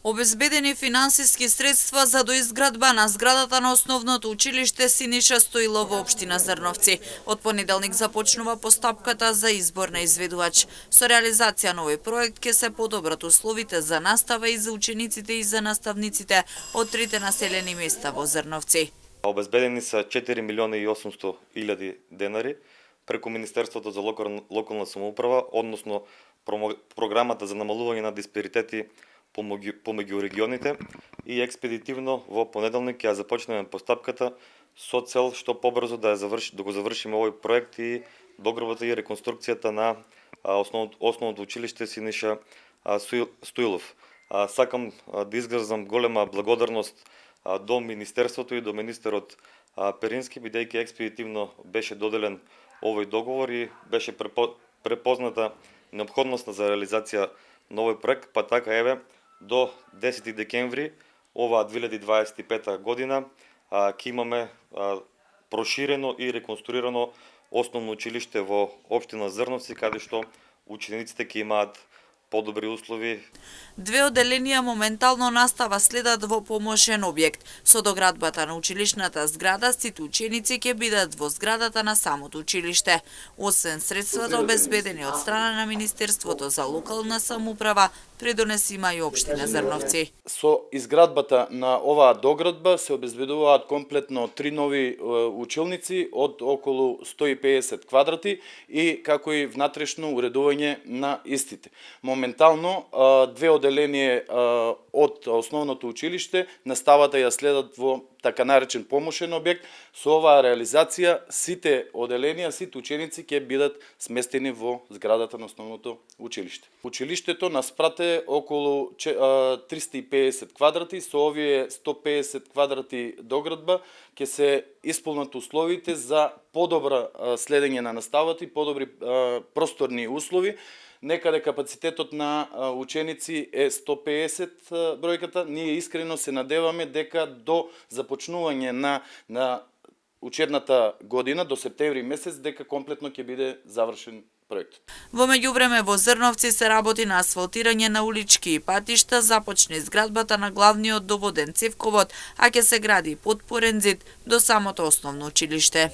Обезбедени финансиски средства за доизградба на зградата на основното училиште Синиша Стоилов во општина Зрновци. Од понеделник започнува постапката за избор на изведувач. Со реализација на овој проект ќе се подобрат условите за настава и за учениците и за наставниците од трите населени места во Зрновци. Обезбедени се 4.800.000 денари преку Министерството за локална самоуправа, односно програмата за намалување на дисперитети помеѓу регионите, и експедитивно во понеделник ќе започнеме постапката со цел што побрзо да го завршиме овој проект и доградбата и реконструкцијата на основното училиште Синиша Стоилов. Сакам да изгразам голема благодарност до Министерството и до министерот Перински, бидејќи експедитивно беше доделен овој договор и беше препозната необходноста за реализација на овој проект, па така еве до 10 декември оваа 2025 година ќе имаме проширено и реконструирано основно училиште во општина Зрновци, каде што учениците ќе имаат подобри услови. Две оделенија моментално настава следат во помошен објект. Со доградбата на училишната зграда, сите ученици ќе бидат во зградата на самото училиште. Освен средствата обезбедени од страна на Министерството за локална самоуправа, придонес има и општина Зрновци. Со изградбата на оваа доградба се обезбедуваат комплетно 3 нови училници од околу 150 квадрати и како и внатрешно уредување на истите. Моментално две оделенија од основното училиште наставата ја следат во така наречен помошен објект. Со оваа реализација сите оделенија, сите ученици ќе бидат сместени во зградата на основното училиште. Училиштето наспрате околу 350 квадрати, со овие 150 квадрати доградба ќе се исполнат условите за подобра следење на наставата и подобри просторни услови. Некаде капацитетот на ученици е 150 бројката. Ние искрено се надеваме дека до започнување на учебната година, до септември месец, дека комплетно ќе биде завршен проектот. Во меѓувреме во Зрновци се работи на асфалтирање на улички и патишта, започне изградбата на главниот доводен цевковод, а ќе се гради потпорен зид до самото основно училиште.